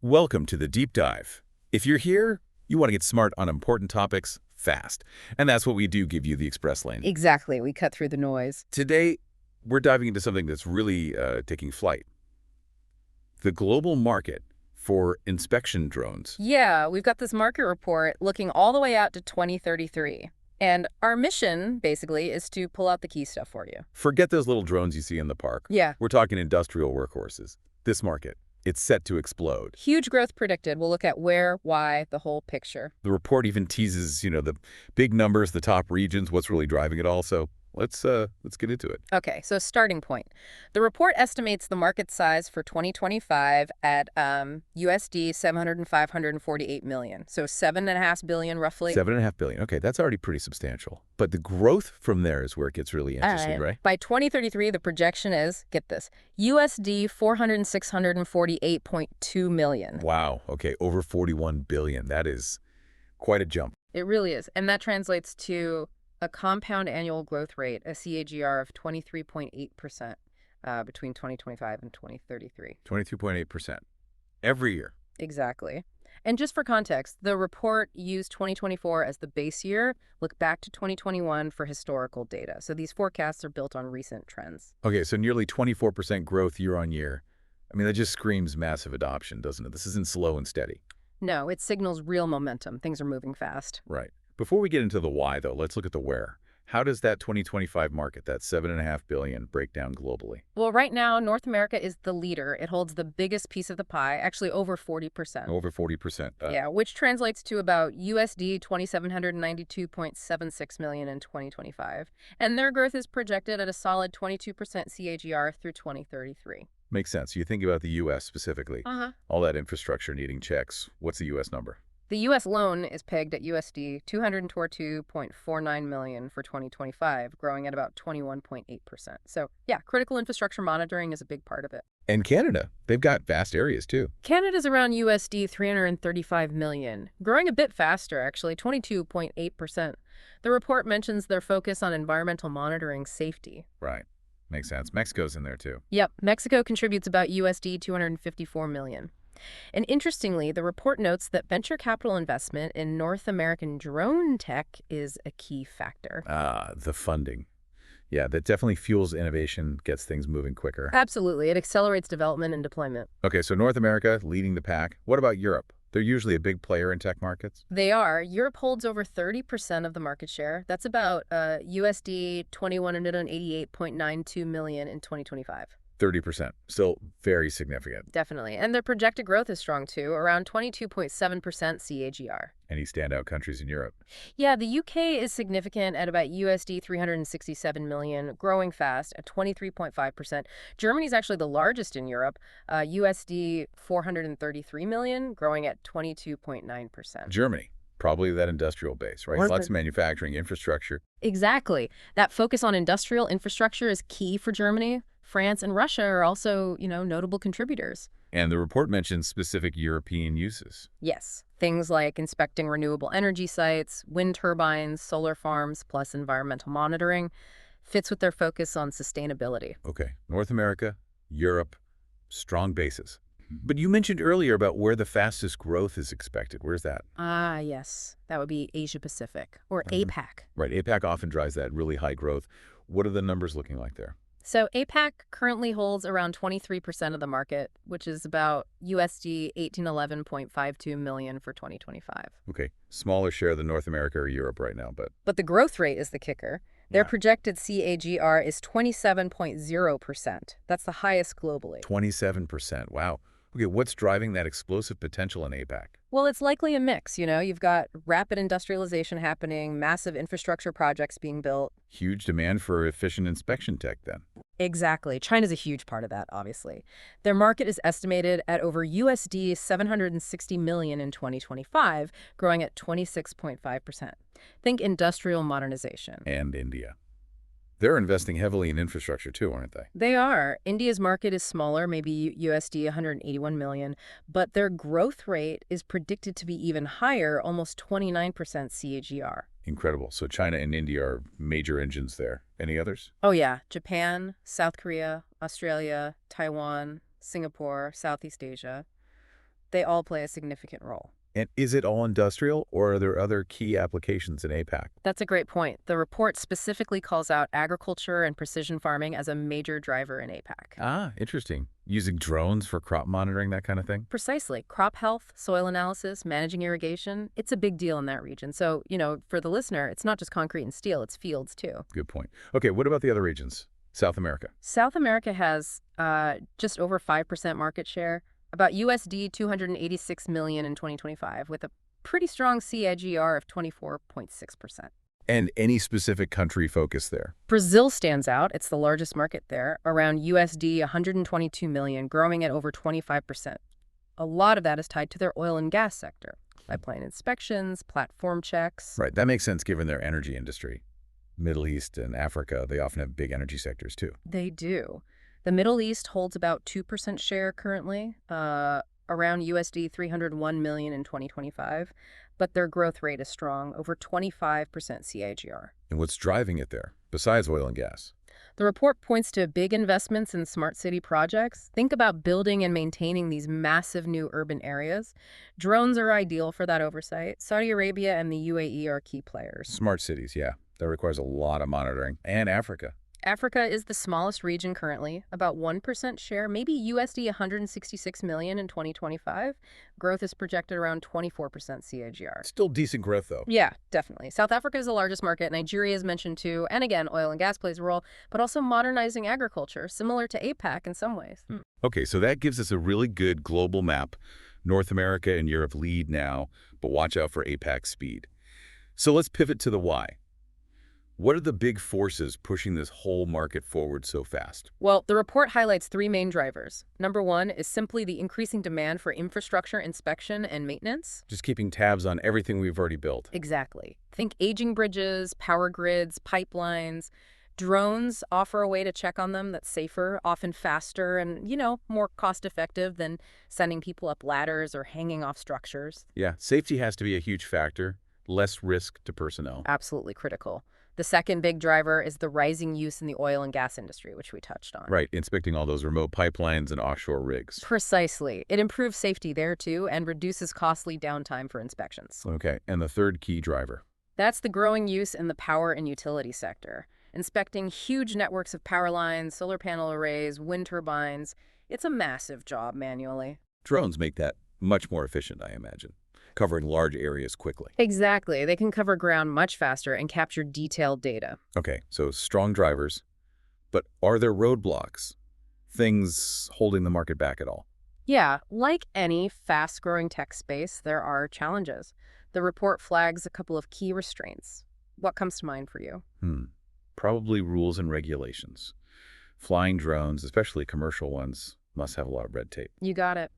Welcome to the Deep Dive. If you're here, you want to get smart on important topics fast. And that's what we do give you the Express Lane. Exactly. We cut through the noise. Today, we're diving into something that's really taking flight. The global market for inspection drones. Yeah, we've got this market report looking all the way out to 2033. And our mission, basically, is to pull out the key stuff for you. Forget those little drones you see in the park. Yeah. We're talking industrial workhorses. This market, it's set to explode. Huge growth predicted. We'll look at where, why, the whole picture. The report even teases, the big numbers, the top regions, what's really driving it all. So let's get into it. Okay, so starting point. The report estimates the market size for 2025 at USD 548 million. So $7.5 billion roughly. $7.5 billion. Okay, that's already pretty substantial. But the growth from there is where it gets really interesting, right? By 2033, the projection is, get this, USD 648.2 million. Wow. Okay, over 41 billion. That is quite a jump. It really is. And that translates to a compound annual growth rate, a CAGR of 23.8% between 2025 and 2033. 22.8% every year. Exactly. And just for context, the report used 2024 as the base year, look back to 2021 for historical data. So these forecasts are built on recent trends. Okay, so nearly 24% growth year on year. I mean, that just screams massive adoption, doesn't it? This isn't slow and steady. No, it signals real momentum. Things are moving fast. Right. Before we get into the why, though, let's look at the where. How does that 2025 market, that $7.5 billion, break down globally? Well, right now, North America is the leader. It holds the biggest piece of the pie, actually over 40%. Over 40%. Yeah, which translates to about USD 2,792.76 million in 2025. And their growth is projected at a solid 22% CAGR through 2033. Makes sense. You think about the U.S. specifically. All that infrastructure needing checks. What's the U.S. number? The U.S. loan is pegged at USD 222.49 million for 2025, growing at about 21.8%. So, yeah, critical infrastructure monitoring is a big part of it. And Canada, they've got vast areas too. Canada's around USD 335 million, growing a bit faster, actually, 22.8%. The report mentions their focus on environmental monitoring safety. Right. Makes sense. Mexico's in there too. Yep, Mexico contributes about USD 254 million. And interestingly, the report notes that venture capital investment in North American drone tech is a key factor. The funding. Yeah, that definitely fuels innovation, gets things moving quicker. Absolutely. It accelerates development and deployment. Okay, so North America leading the pack. What about Europe? They're usually a big player in tech markets. They are. Europe holds over 30% of the market share. That's about USD 2,188.92 million in 2025. 30%. Still very significant. Definitely. And their projected growth is strong, too, around 22.7% CAGR. Any standout countries in Europe? Yeah, the UK is significant at about USD 367 million, growing fast at 23.5%. Germany is actually the largest in Europe, USD 433 million, growing at 22.9%. Germany. Probably that industrial base, right? Lots of manufacturing infrastructure. Exactly. That focus on industrial infrastructure is key for Germany. France and Russia are also, notable contributors. And the report mentions specific European uses. Yes. Things like inspecting renewable energy sites, wind turbines, solar farms, plus environmental monitoring, fits with their focus on sustainability. Okay. North America, Europe, strong bases. But you mentioned earlier about where the fastest growth is expected. Where's that? Yes. That would be Asia Pacific, or APAC. Right. APAC often drives that really high growth. What are the numbers looking like there? So APAC currently holds around 23% of the market, which is about USD 1811.52 million for 2025. Okay. Smaller share than North America or Europe right now, but... But the growth rate is the kicker. Their projected CAGR is 27.0%. That's the highest globally. 27%. Wow. Okay, what's driving that explosive potential in APAC? Well, it's likely a mix, You've got rapid industrialization happening, massive infrastructure projects being built. Huge demand for efficient inspection tech, then. Exactly. China's a huge part of that, obviously. Their market is estimated at over USD 760 million in 2025, growing at 26.5%. Think industrial modernization. And India. They're investing heavily in infrastructure too, aren't they? They are. India's market is smaller, maybe USD 181 million, but their growth rate is predicted to be even higher, almost 29% CAGR. Incredible. So China and India are major engines there. Any others? Oh, yeah. Japan, South Korea, Australia, Taiwan, Singapore, Southeast Asia. They all play a significant role. And is it all industrial, or are there other key applications in APAC? That's a great point. The report specifically calls out agriculture and precision farming as a major driver in APAC. Ah, interesting. Using drones for crop monitoring, that kind of thing? Precisely. Crop health, soil analysis, managing irrigation, it's a big deal in that region. So, for the listener, it's not just concrete and steel, it's fields too. Good point. Okay, what about the other regions? South America. South America has just over 5% market share, about USD 286 million in 2025, with a pretty strong CAGR of 24.6%. And any specific country focus there? Brazil stands out. It's the largest market there, around USD 122 million, growing at over 25%. A lot of that is tied to their oil and gas sector, pipeline inspections, platform checks. Right, that makes sense given their energy industry. Middle East and Africa, they often have big energy sectors too. They do. The Middle East holds about 2% share currently, around USD 301 million in 2025, but their growth rate is strong, over 25% CAGR. And what's driving it there, besides oil and gas? The report points to big investments in smart city projects. Think about building and maintaining these massive new urban areas. Drones are ideal for that oversight. Saudi Arabia and the UAE are key players. Smart cities, yeah. That requires a lot of monitoring. And Africa. Africa is the smallest region currently, about 1% share, maybe USD 166 million in 2025. Growth is projected around 24% CAGR. Still decent growth, though. Yeah, definitely. South Africa is the largest market. Nigeria is mentioned too. And again, oil and gas plays a role, but also modernizing agriculture, similar to APAC in some ways. Okay, so that gives us a really good global map. North America and Europe lead now, but watch out for APAC speed. So let's pivot to the why. What are the big forces pushing this whole market forward so fast? Well, the report highlights three main drivers. Number one is simply the increasing demand for infrastructure inspection and maintenance. Just keeping tabs on everything we've already built. Exactly. Think aging bridges, power grids, pipelines. Drones offer a way to check on them that's safer, often faster, and, more cost-effective than sending people up ladders or hanging off structures. Yeah, safety has to be a huge factor. Less risk to personnel. Absolutely critical. The second big driver is the rising use in the oil and gas industry, which we touched on. Right, inspecting all those remote pipelines and offshore rigs. Precisely. It improves safety there, too, and reduces costly downtime for inspections. Okay, and the third key driver? That's the growing use in the power and utility sector. Inspecting huge networks of power lines, solar panel arrays, wind turbines. It's a massive job manually. Drones make that much more efficient, I imagine, covering large areas quickly. Exactly. They can cover ground much faster and capture detailed data. Okay, so strong drivers, but are there roadblocks? Things holding the market back at all? Yeah, like any fast-growing tech space, there are challenges. The report flags a couple of key restraints. What comes to mind for you? Probably rules and regulations. Flying drones, especially commercial ones, must have a lot of red tape. You got it.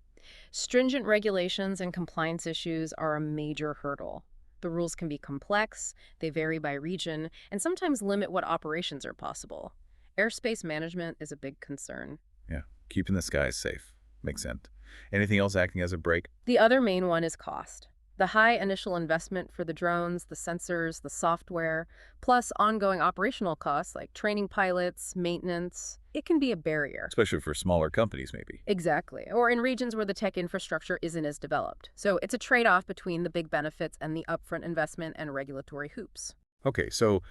Stringent regulations and compliance issues are a major hurdle. The rules can be complex, they vary by region, and sometimes limit what operations are possible. Airspace management is a big concern. Yeah, keeping the skies safe. Makes sense. Anything else acting as a brake? The other main one is cost. The high initial investment for the drones, the sensors, the software, plus ongoing operational costs like training pilots, maintenance, it can be a barrier. Especially for smaller companies, maybe. Exactly. Or in regions where the tech infrastructure isn't as developed. So it's a trade-off between the big benefits and the upfront investment and regulatory hoops. Okay, so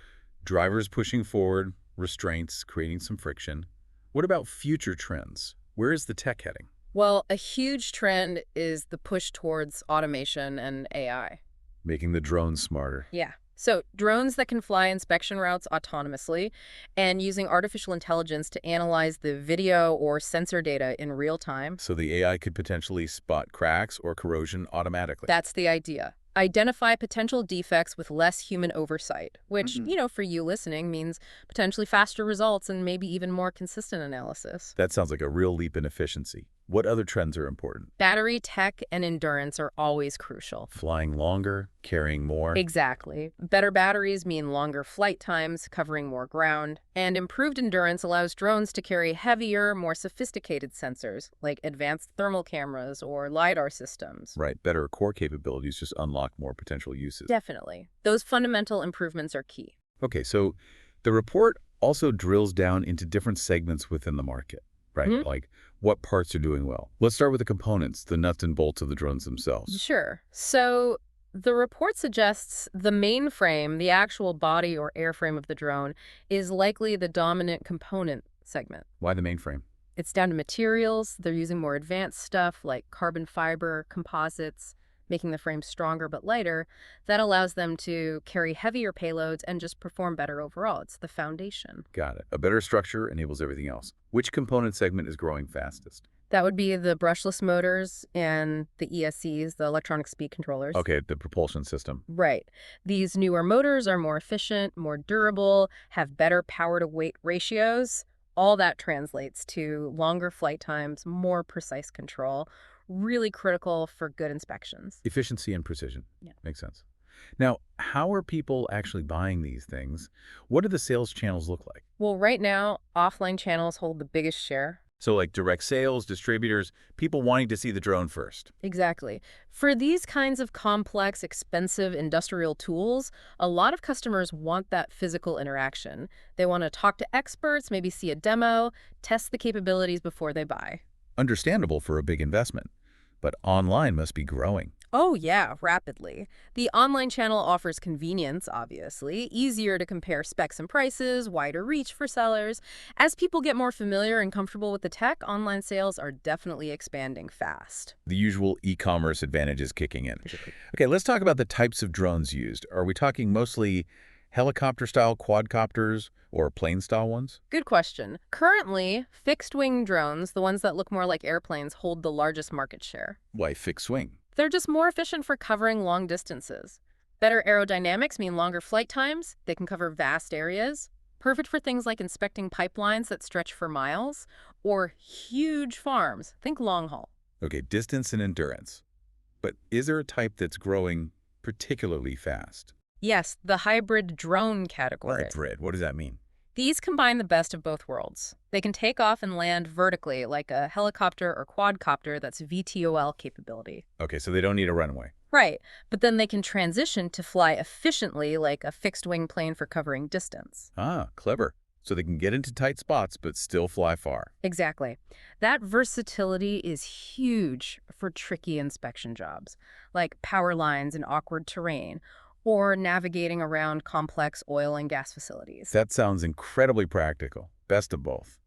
drivers pushing forward, restraints, creating some friction. What about future trends? Where is the tech heading? Well, a huge trend is the push towards automation and AI. Making the drones smarter. Yeah. So drones that can fly inspection routes autonomously and using artificial intelligence to analyze the video or sensor data in real time. So the AI could potentially spot cracks or corrosion automatically. That's the idea. Identify potential defects with less human oversight, which, for you listening, means potentially faster results and maybe even more consistent analysis. That sounds like a real leap in efficiency. What other trends are important? Battery tech and endurance are always crucial. Flying longer, carrying more. Exactly. Better batteries mean longer flight times, covering more ground, and improved endurance allows drones to carry heavier, more sophisticated sensors, like advanced thermal cameras or LiDAR systems. Right, better core capabilities just unlock more potential uses. Definitely. Those fundamental improvements are key. Okay, so the report also drills down into different segments within the market, right? Like What parts are doing well? Let's start with the components, the nuts and bolts of the drones themselves. Sure. So the report suggests the mainframe, the actual body or airframe of the drone, is likely the dominant component segment. Why the mainframe? It's down to materials. They're using more advanced stuff like carbon fiber, composites, making the frame stronger but lighter. That allows them to carry heavier payloads and just perform better overall. It's the foundation. Got it. A better structure enables everything else. Which component segment is growing fastest? That would be the brushless motors and the ESCs, the electronic speed controllers. Okay, the propulsion system. Right. These newer motors are more efficient, more durable, have better power-to-weight ratios. All that translates to longer flight times, more precise control, really critical for good inspections. Efficiency and precision. Yeah. Makes sense. Now, how are people actually buying these things? What do the sales channels look like? Well, right now, offline channels hold the biggest share. So like direct sales, distributors, people wanting to see the drone first. Exactly. For these kinds of complex, expensive industrial tools, a lot of customers want that physical interaction. They want to talk to experts, maybe see a demo, test the capabilities before they buy. Understandable for a big investment. But online must be growing. Oh yeah, rapidly. The online channel offers convenience, obviously, easier to compare specs and prices, wider reach for sellers. As people get more familiar and comfortable with the tech, online sales are definitely expanding fast. The usual e-commerce advantages kicking in. Okay, let's talk about the types of drones used. Are we talking mostly helicopter-style quadcopters or plane-style ones? Good question. Currently, fixed-wing drones, the ones that look more like airplanes, hold the largest market share. Why fixed wing? They're just more efficient for covering long distances. Better aerodynamics mean longer flight times. They can cover vast areas. Perfect for things like inspecting pipelines that stretch for miles or huge farms. Think long haul. Okay, distance and endurance. But is there a type that's growing particularly fast? Yes, the hybrid drone category. Hybrid, what does that mean? These combine the best of both worlds. They can take off and land vertically like a helicopter or quadcopter that's VTOL capability. Okay, so they don't need a runway. Right, but then they can transition to fly efficiently like a fixed-wing plane for covering distance. Ah, clever. So they can get into tight spots but still fly far. Exactly. That versatility is huge for tricky inspection jobs, like power lines in awkward terrain, or navigating around complex oil and gas facilities. That sounds incredibly practical. Best of both.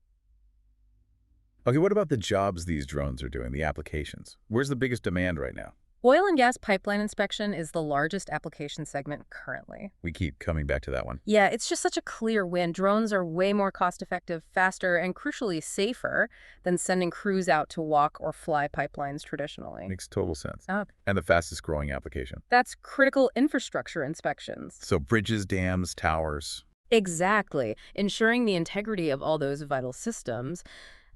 Okay, what about the jobs these drones are doing, the applications? Where's the biggest demand right now? Oil and gas pipeline inspection is the largest application segment currently. We keep coming back to that one. Yeah, it's just such a clear win. Drones are way more cost-effective, faster, and crucially safer than sending crews out to walk or fly pipelines traditionally. Makes total sense. Oh. And the fastest growing application. That's critical infrastructure inspections. So bridges, dams, towers. Exactly, ensuring the integrity of all those vital systems.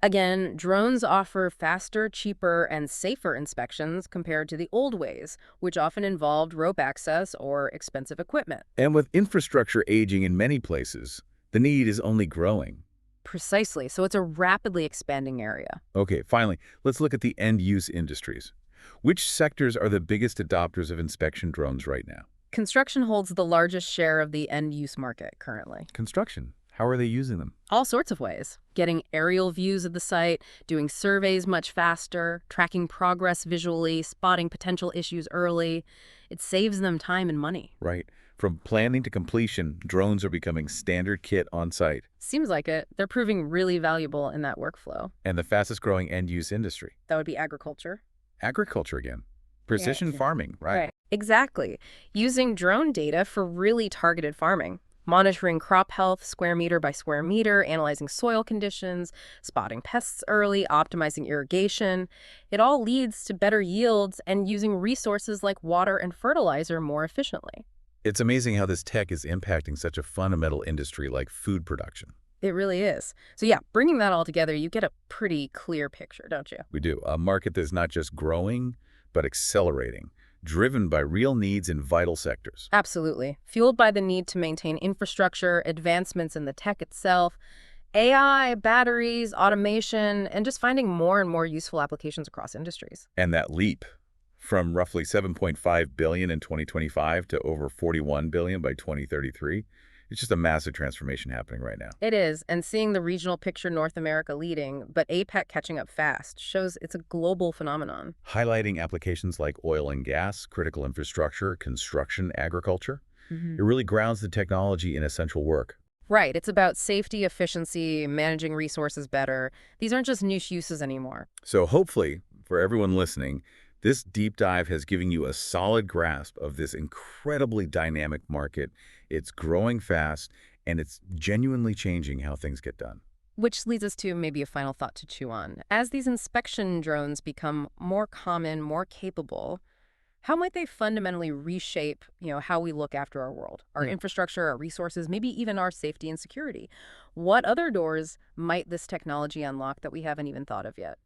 Again, drones offer faster, cheaper, and safer inspections compared to the old ways, which often involved rope access or expensive equipment. And with infrastructure aging in many places, the need is only growing. Precisely, so it's a rapidly expanding area. Okay, finally, let's look at the end-use industries. Which sectors are the biggest adopters of inspection drones right now? Construction holds the largest share of the end-use market currently. Construction. How are they using them? All sorts of ways. Getting aerial views of the site, doing surveys much faster, tracking progress visually, spotting potential issues early. It saves them time and money. Right. From planning to completion, drones are becoming standard kit on site. Seems like it. They're proving really valuable in that workflow. And the fastest growing end-use industry. That would be agriculture. Agriculture again. Precision farming, right? Exactly. Using drone data for really targeted farming. Monitoring crop health square meter by square meter, analyzing soil conditions, spotting pests early, optimizing irrigation. It all leads to better yields and using resources like water and fertilizer more efficiently. It's amazing how this tech is impacting such a fundamental industry like food production. It really is. So yeah, bringing that all together, you get a pretty clear picture, don't you? We do. A market that's not just growing, but accelerating, driven by real needs in vital sectors. Absolutely. Fueled by the need to maintain infrastructure, advancements in the tech itself, AI, batteries, automation, and just finding more and more useful applications across industries. And that leap from roughly $7.5 billion in 2025 to over $41 billion by 2033 It's just a massive transformation happening right now. It is, and seeing the regional picture North America leading, but APAC catching up fast, shows it's a global phenomenon. Highlighting applications like oil and gas, critical infrastructure, construction, agriculture. Hmm. It really grounds the technology in essential work. Right, it's about safety, efficiency, managing resources better. These aren't just niche uses anymore. So hopefully, for everyone listening, this deep dive has given you a solid grasp of this incredibly dynamic market. It's growing fast, and it's genuinely changing how things get done. Which leads us to maybe a final thought to chew on. As these inspection drones become more common, more capable, how might they fundamentally reshape, how we look after our world, our infrastructure, our resources, maybe even our safety and security? What other doors might this technology unlock that we haven't even thought of yet?